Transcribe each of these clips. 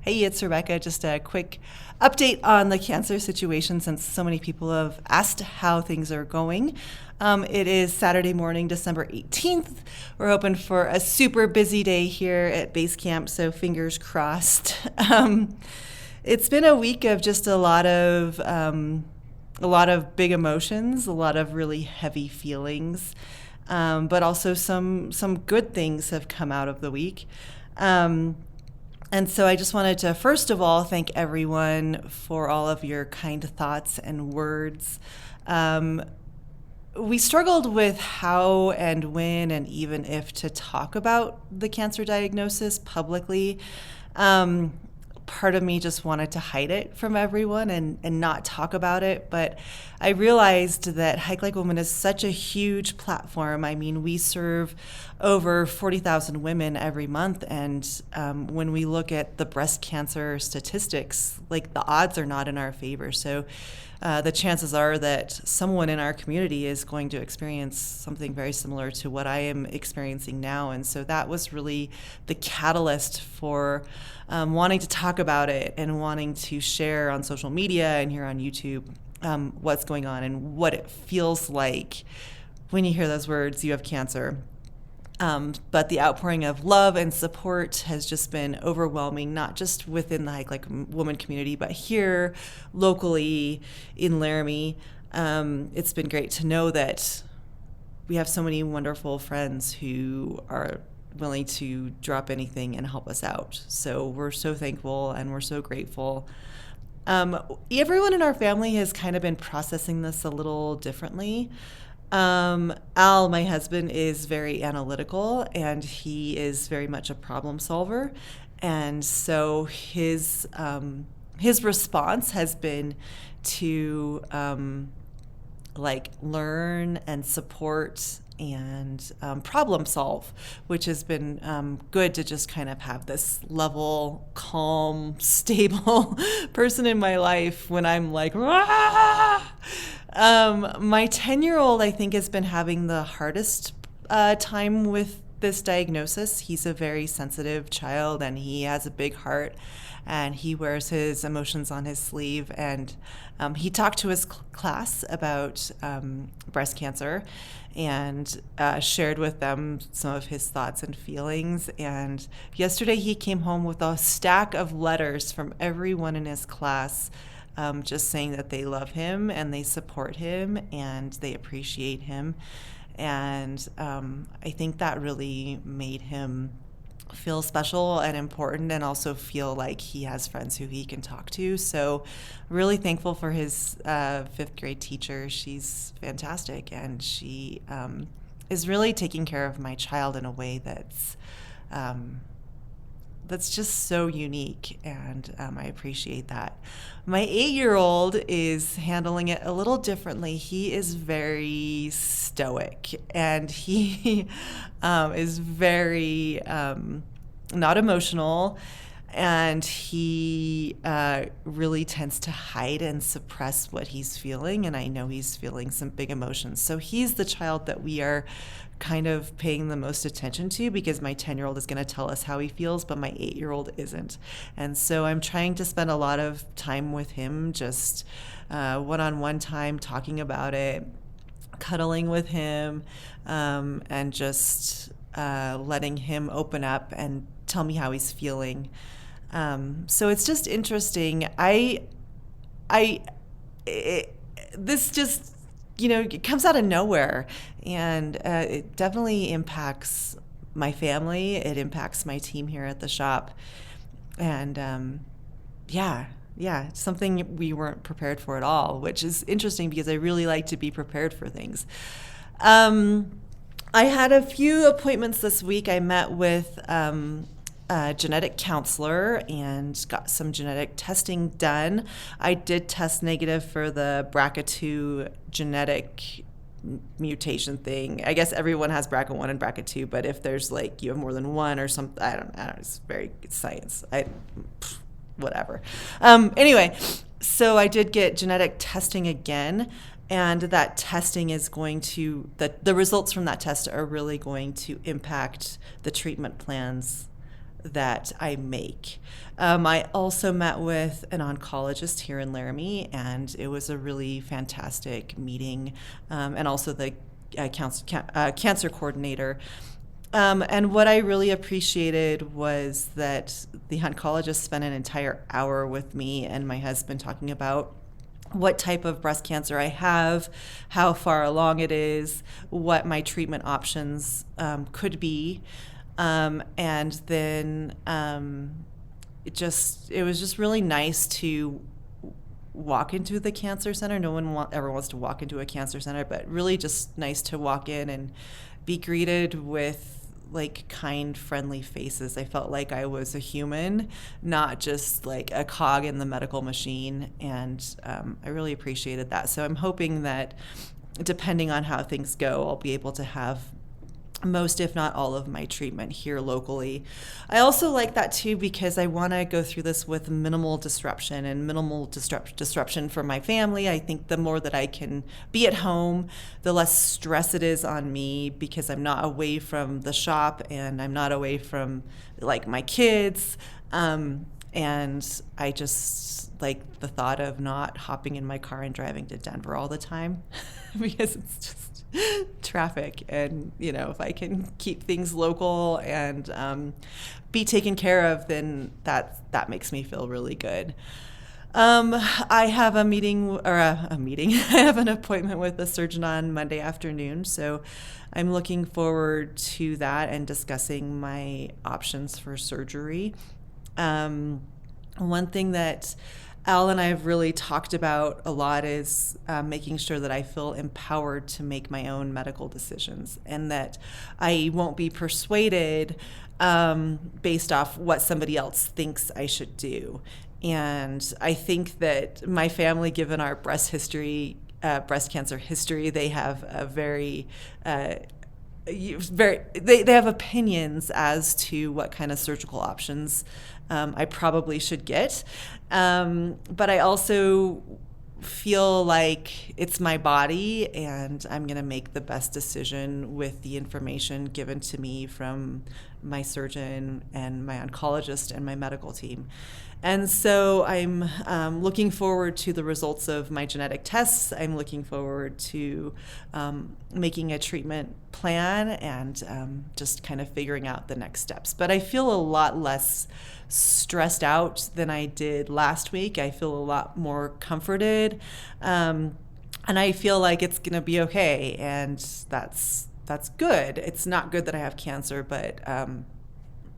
Hey, it's Rebecca. Just a quick update on the cancer situation since so many people have asked how things are going. It is Saturday morning, December 18th. We're hoping for a super busy day here at base camp, so fingers crossed. It's been a week of just a lot of big emotions, a lot of really heavy feelings, but also some good things have come out of the week. And so I just wanted to, first of all, thank everyone for all of your kind thoughts and words. We struggled with how and when and even if to talk about the cancer diagnosis publicly. Part of me just wanted to hide it from everyone and not talk about it. But I realized that Hike Like Woman is such a huge platform. I mean, we serve over 40,000 women every month. And when we look at the breast cancer statistics, like the odds are not in our favor. So the chances are that someone in our community is going to experience something very similar to what I am experiencing now. And so that was really the catalyst for wanting to talk about it and wanting to share on social media and here on YouTube what's going on and what it feels like when you hear those words, you have cancer. But the outpouring of love and support has just been overwhelming, not just within the Hike Like Woman community, but here locally in Laramie. It's been great to know that we have so many wonderful friends who are willing to drop anything and help us out. So we're so thankful and we're so grateful. Everyone in our family has kind of been processing this a little differently. Al, my husband, is very analytical and he is very much a problem solver. And so his response has been to learn and support and problem solve, which has been good to just kind of have this level, calm, stable person in my life when I'm like, ah! My 10-year-old, I think, has been having the hardest time with this diagnosis. He's a very sensitive child and he has a big heart and he wears his emotions on his sleeve. And he talked to his class about breast cancer and shared with them some of his thoughts and feelings. And yesterday he came home with a stack of letters from everyone in his class just saying that they love him and they support him and they appreciate him. And I think that really made him feel special and important and also feel like he has friends who he can talk to. So really thankful for his fifth grade teacher. She's fantastic and she is really taking care of my child in a way that's just so unique, and I appreciate that. My 8-year-old is handling it a little differently. He is very stoic, and he is very not emotional, and he really tends to hide and suppress what he's feeling, and I know he's feeling some big emotions. So he's the child that we are kind of paying the most attention to because my 10-year-old is going to tell us how he feels, but my 8-year-old isn't. And so I'm trying to spend a lot of time with him, just one-on-one time, talking about it, cuddling with him, and just letting him open up and tell me how he's feeling. So it's just interesting. This just, it comes out of nowhere, and it definitely impacts my family. It impacts my team here at the shop, and it's something we weren't prepared for at all, which is interesting because I really like to be prepared for things. I had a few appointments this week. I met with a genetic counselor and got some genetic testing done. I did test negative for the BRCA2 genetic mutation thing. I guess everyone has BRCA1 and BRCA2, but if there's you have more than one or something, I don't know, it's science. Whatever. Anyway, so I did get genetic testing again, and that testing is going to, the results from that test are really going to impact the treatment plans that I make. I also met with an oncologist here in Laramie, and it was a really fantastic meeting, and also the cancer coordinator. And what I really appreciated was that the oncologist spent an entire hour with me and my husband talking about what type of breast cancer I have, how far along it is, what my treatment options could be. And then it was just really nice to walk into the cancer center. No one ever wants to walk into a cancer center, but really just nice to walk in and be greeted with like kind, friendly faces. I felt like I was a human, not just like a cog in the medical machine. And I really appreciated that. So I'm hoping that depending on how things go, I'll be able to have most, if not all, of my treatment here locally. I also like that too because I want to go through this with minimal disruption and minimal disruption for my family. I think the more that I can be at home, the less stress it is on me because I'm not away from the shop and I'm not away from like my kids. And I just like the thought of not hopping in my car and driving to Denver all the time because it's just traffic. And, if I can keep things local and be taken care of, then that makes me feel really good. I have a meeting. I have an appointment with a surgeon on Monday afternoon, so I'm looking forward to that and discussing my options for surgery. One thing that Al and I have really talked about a lot is making sure that I feel empowered to make my own medical decisions and that I won't be persuaded based off what somebody else thinks I should do. And I think that my family, given our breast cancer history, they have a they have opinions as to what kind of surgical options I probably should get. But I also feel like it's my body and I'm going to make the best decision with the information given to me from my surgeon and my oncologist and my medical team. And so I'm looking forward to the results of my genetic tests. I'm looking forward to making a treatment plan and just kind of figuring out the next steps. But I feel a lot less stressed out than I did last week. I feel a lot more comforted. And I feel like it's going to be okay. And that's good. It's not good that I have cancer, but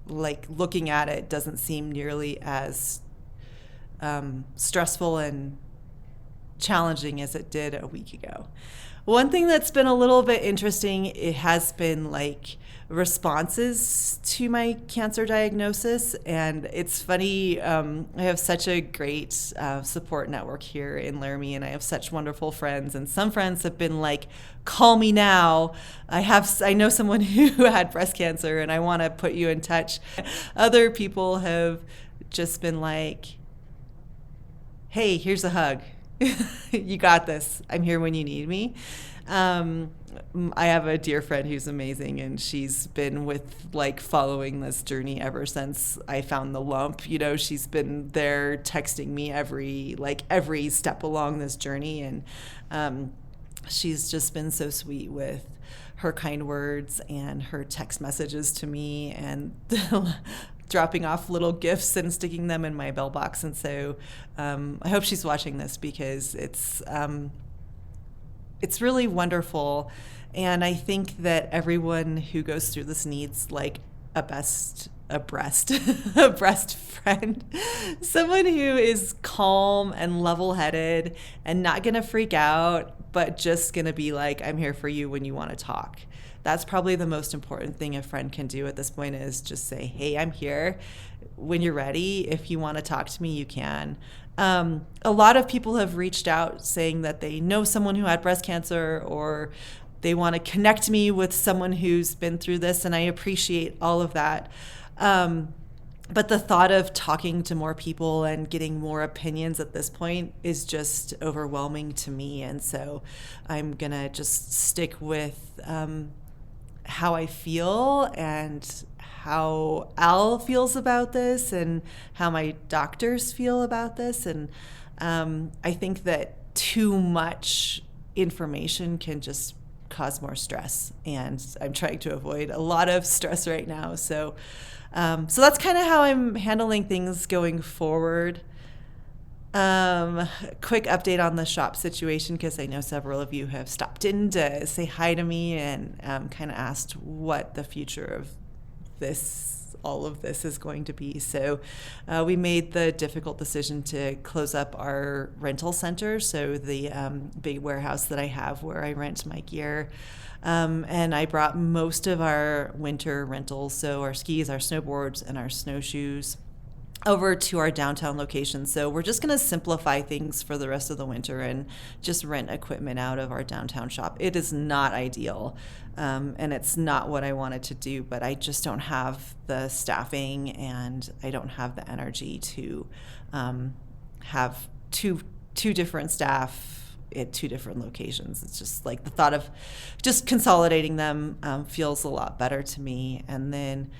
like looking at it doesn't seem nearly as stressful and challenging as it did a week ago. One thing that's been a little bit interesting, it has been like responses to my cancer diagnosis. And it's funny, I have such a great support network here in Laramie, and I have such wonderful friends. And some friends have been like, call me now. I know someone who had breast cancer and I want to put you in touch. Other people have just been like, hey, here's a hug. You got this. I'm here when you need me. I have a dear friend who's amazing, and she's been following this journey ever since I found the lump. She's been there texting me every step along this journey, and she's just been so sweet with her kind words and her text messages to me and dropping off little gifts and sticking them in my bell box. And so I hope she's watching this because it's really wonderful. And I think that everyone who goes through this needs like a breast friend, someone who is calm and level-headed and not going to freak out, but just going to be like, I'm here for you when you want to talk. That's probably the most important thing a friend can do at this point, is just say, hey, I'm here when you're ready. If you want to talk to me, you can. A lot of people have reached out saying that they know someone who had breast cancer, or they want to connect me with someone who's been through this, and I appreciate all of that. But the thought of talking to more people and getting more opinions at this point is just overwhelming to me. And so I'm going to just stick with how I feel and how Al feels about this and how my doctors feel about this. And I think that too much information can just cause more stress, and I'm trying to avoid a lot of stress right now. So that's kind of how I'm handling things going forward. Quick update on the shop situation, because I know several of you have stopped in to say hi to me and kind of asked what the future of all of this is going to be. So we made the difficult decision to close up our rental center, so the big warehouse that I have where I rent my gear. And I brought most of our winter rentals, so our skis, our snowboards, and our snowshoes, over to our downtown location. So we're just going to simplify things for the rest of the winter and just rent equipment out of our downtown shop. It is not ideal, and it's not what I wanted to do, but I just don't have the staffing and I don't have the energy to have two different staff at two different locations. It's just like the thought of just consolidating them feels a lot better to me. And then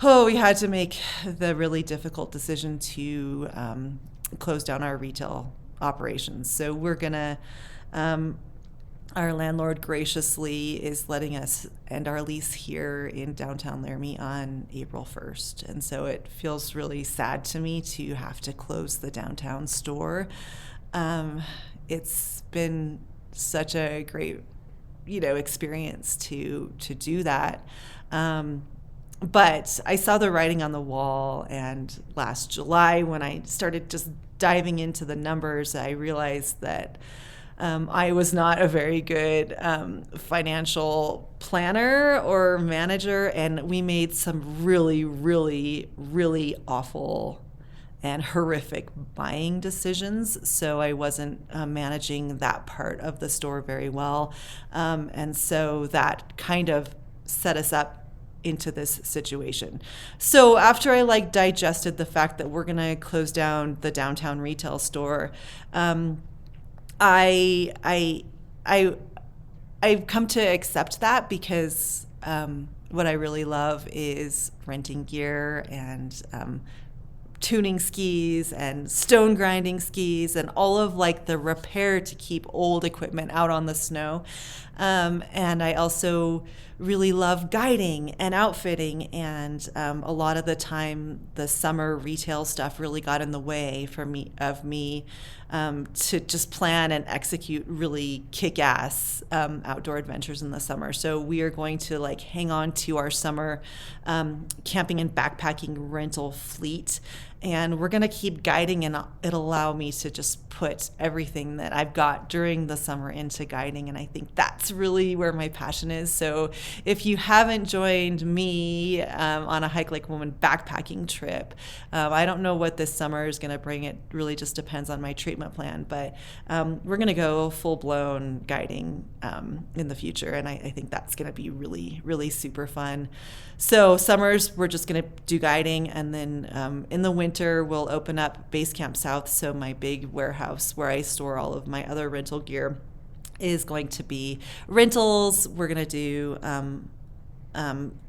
we had to make the really difficult decision to close down our retail operations. So we're gonna, our landlord graciously is letting us end our lease here in downtown Laramie on April 1st. And so it feels really sad to me to have to close the downtown store. It's been such a great, experience to do that. But I saw the writing on the wall, and last July when I started just diving into the numbers, I realized that I was not a very good financial planner or manager, and we made some really, really, really awful and horrific buying decisions. So I wasn't managing that part of the store very well. And so that kind of set us up into this situation. So after I digested the fact that we're gonna close down the downtown retail store, I've come to accept that, because what I really love is renting gear and tuning skis and stone grinding skis and all of the repair to keep old equipment out on the snow. And I also really love guiding and outfitting, and a lot of the time the summer retail stuff really got in the way of me to just plan and execute really kick-ass outdoor adventures in the summer. So we are going to hang on to our summer camping and backpacking rental fleet, and we're going to keep guiding, and it'll allow me to just put everything that I've got during the summer into guiding. And I think that's really where my passion is. So if you haven't joined me on a Hike Like a Woman backpacking trip, I don't know what this summer is going to bring. It really just depends on my treatment plan, but we're going to go full-blown guiding in the future, and I think that's going to be really, really super fun. So summers, we're just going to do guiding, and then in the winter, we'll open up Base Camp South, so my big warehouse where I store all of my other rental gear is going to be rentals. We're going to do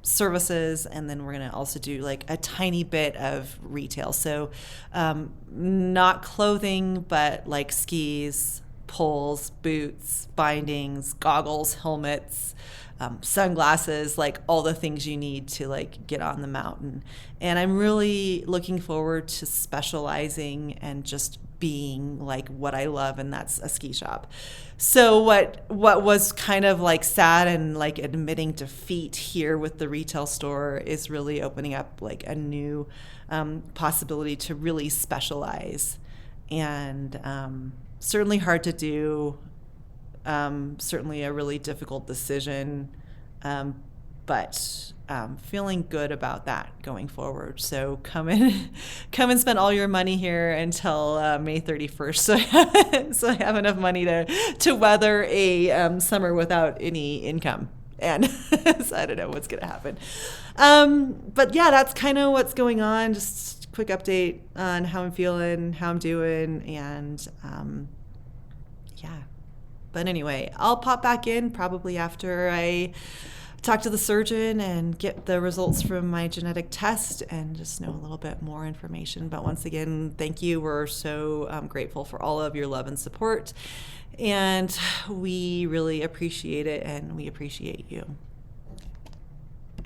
services, and then we're going to also do a tiny bit of retail. So not clothing, but skis, poles, boots, bindings, goggles, helmets, sunglasses, all the things you need to get on the mountain. And I'm really looking forward to specializing and just being what I love, and that's a ski shop. So what was kind of sad and admitting defeat here with the retail store is really opening up a new possibility to really specialize, and certainly hard to do, certainly a really difficult decision, but feeling good about that going forward. So come and spend all your money here until May 31st. So I have enough money to weather a summer without any income. And so I don't know what's going to happen. But yeah, that's kind of what's going on. Just a quick update on how I'm feeling, how I'm doing, and yeah. But anyway, I'll pop back in probably after I talk to the surgeon and get the results from my genetic test and just know a little bit more information. But once again, thank you. We're so grateful for all of your love and support, and we really appreciate it, and we appreciate you.